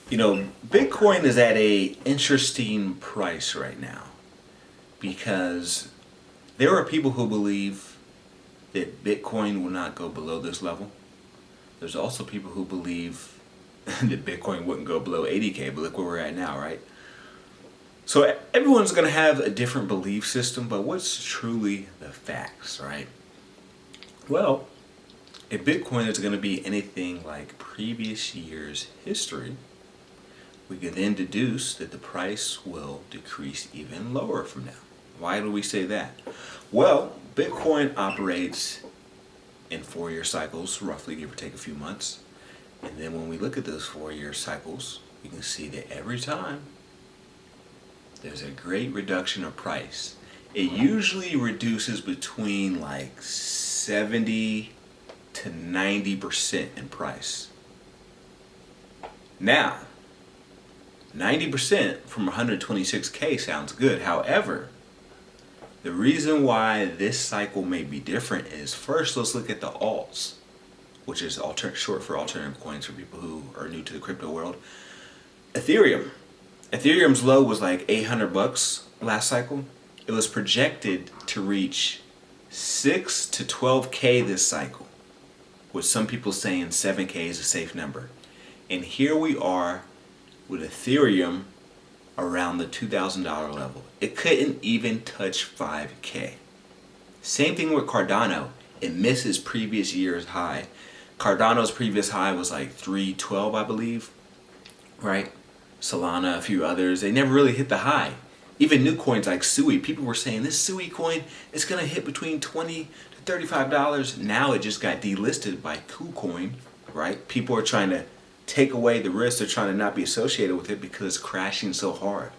Bitcoin is at a interesting price right now because there are people who believe that Bitcoin will not go below this level. There's also people who believe that Bitcoin wouldn't go below 80K, but look where we're at now, right? So everyone's going to have a different belief system, but what's truly the facts, right? Well, if Bitcoin is going to be anything like previous year's history, we can then deduce that the price will decrease even lower from now. Why do we say that? Well, Bitcoin operates in 4-year cycles, roughly give or take a few months. And then when we look at those 4-year cycles, we can see that every time there's a great reduction of price. It usually reduces between like 70 to 90% in price. Now, 90% from 126K sounds good. However, the reason why this cycle may be different is first let's look at the alts, which is short for alternative coins for people who are new to the crypto world. Ethereum. Ethereum's low was like $800 last cycle. It was projected to reach 6 to 12K this cycle, with some people saying 7K is a safe number. And here we are with Ethereum around the $2,000 level. It couldn't even touch 5K. Same thing with Cardano. It misses previous year's high. Cardano's previous high was like 312, I believe, right? Solana, a few others, they never really hit the high. Even new coins like Sui, people were saying this Sui coin is going to hit between $20 to $35. Now it just got delisted by KuCoin, right? People are trying to take away the risk. They're trying to not be associated with it because it's crashing so hard.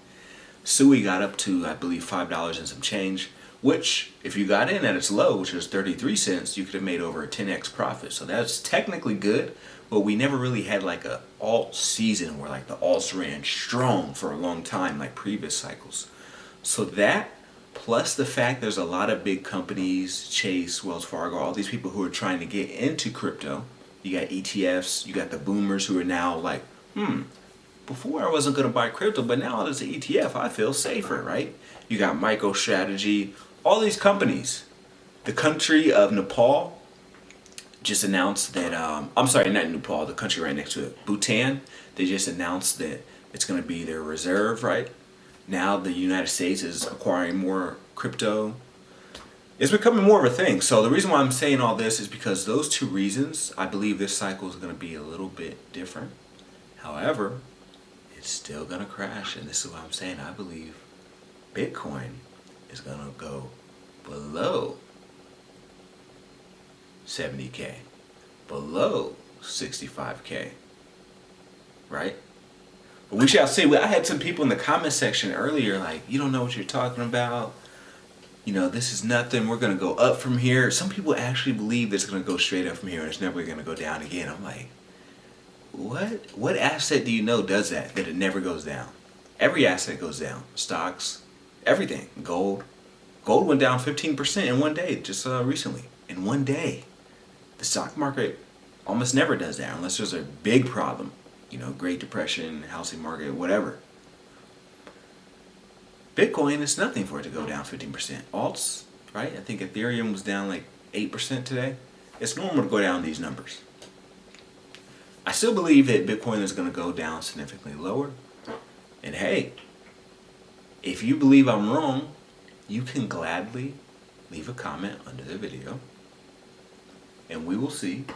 Sui got up to, I believe, $5 and some change, which if you got in at its low, which was 33 cents, you could have made over a 10x profit. So that's technically good, but we never really had like a alt season where like the alts ran strong for a long time like previous cycles. So that, plus the fact there's a lot of big companies, Chase, Wells Fargo, all these people who are trying to get into crypto. You got ETFs, you got the boomers who are now like, before I wasn't going to buy crypto, but now there's an ETF, I feel safer, right? You got MicroStrategy, all these companies. The country of Nepal just announced that, I'm sorry, not Nepal, the country right next to it, Bhutan, they just announced that it's going to be their reserve, right? Now the United States is acquiring more crypto. It's becoming more of a thing. So the reason why I'm saying all this is because those two reasons, I believe this cycle is going to be a little bit different. However, it's still going to crash. And this is what I'm saying. I believe Bitcoin is going to go below 70K, below 65K, right? But we shall see. I had some people in the comment section earlier like, you don't know what you're talking about. This is nothing. We're going to go up from here. Some people actually believe it's going to go straight up from here and it's never going to go down again. I'm like, what? What asset do you know does that it never goes down? Every asset goes down. Stocks, everything. Gold. Gold went down 15% in one day just recently. In one day. The stock market almost never does that unless there's a big problem. Great Depression, housing market, whatever. Bitcoin is nothing for it to go down 15%. Alts, right? I think Ethereum was down like 8% today. It's normal to go down these numbers. I still believe that Bitcoin is going to go down significantly lower. And hey, if you believe I'm wrong, you can gladly leave a comment under the video. And we will see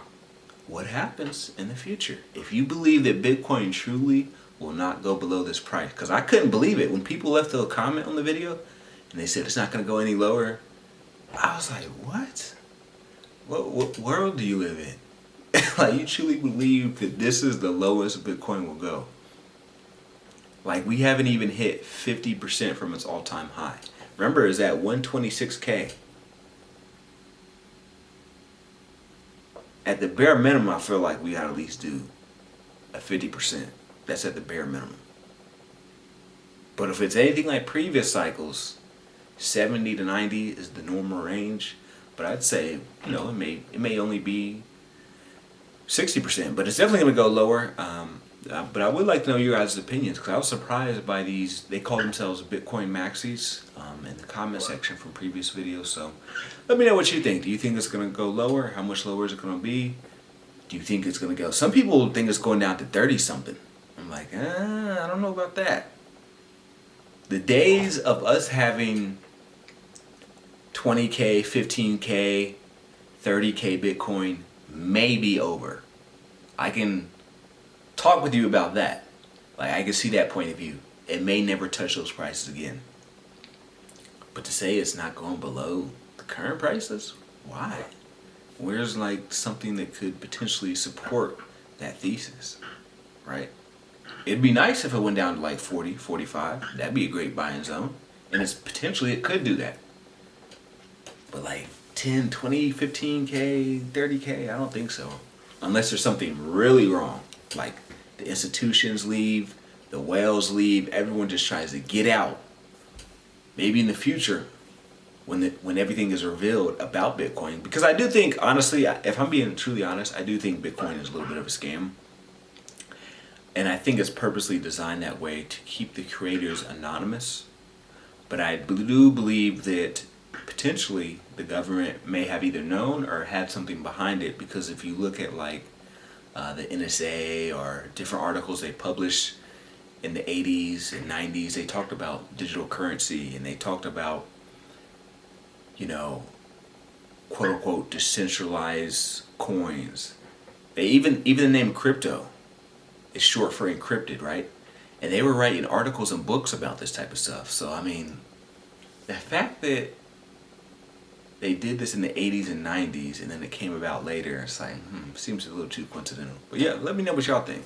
what happens in the future. If you believe that Bitcoin truly will not go below this price, because I couldn't believe it when people left a comment on the video and they said it's not going to go any lower. I was like, what world do you live in? Like, you truly believe that this is the lowest Bitcoin will go? Like, we haven't even hit 50% from its all-time high. Remember, it's at 126K. At the bare minimum, I feel like we gotta at least do a 50%. That's at the bare minimum. But if it's anything like previous cycles, 70 to 90 is the normal range. But I'd say, it may only be 60%, but it's definitely going to go lower. But I would like to know your guys' opinions because I was surprised by these. They call themselves Bitcoin maxis in the comment section from previous videos. So let me know what you think. Do you think it's going to go lower? How much lower is it going to be? Do you think it's going to go? Some people think it's going down to 30 something. I'm like, I don't know about that. The days of us having 20K, 15K, 30K Bitcoin may be over. I can talk with you about that. Like, I can see that point of view. It may never touch those prices again. But to say it's not going below the current prices, why? Where's like something that could potentially support that thesis, right? It'd be nice if it went down to like 40, 45. That'd be a great buying zone. And it's potentially it could do that. But like 10, 20, 15K, 30K, I don't think so. Unless there's something really wrong. Like the institutions leave, the whales leave, everyone just tries to get out. Maybe in the future, when everything is revealed about Bitcoin, because I do think, honestly, if I'm being truly honest, I do think Bitcoin is a little bit of a scam. And I think it's purposely designed that way to keep the creators anonymous. But I do believe that potentially the government may have either known or had something behind it, because if you look at like the NSA or different articles they published in the 80s and 90s, they talked about digital currency and they talked about, you know, quote unquote decentralized coins. They even the name crypto is short for encrypted, right? And they were writing articles and books about this type of stuff. So I mean, the fact that they did this in the 80s and 90s and then it came about later, it's like, seems a little too coincidental. But yeah, let me know what y'all think.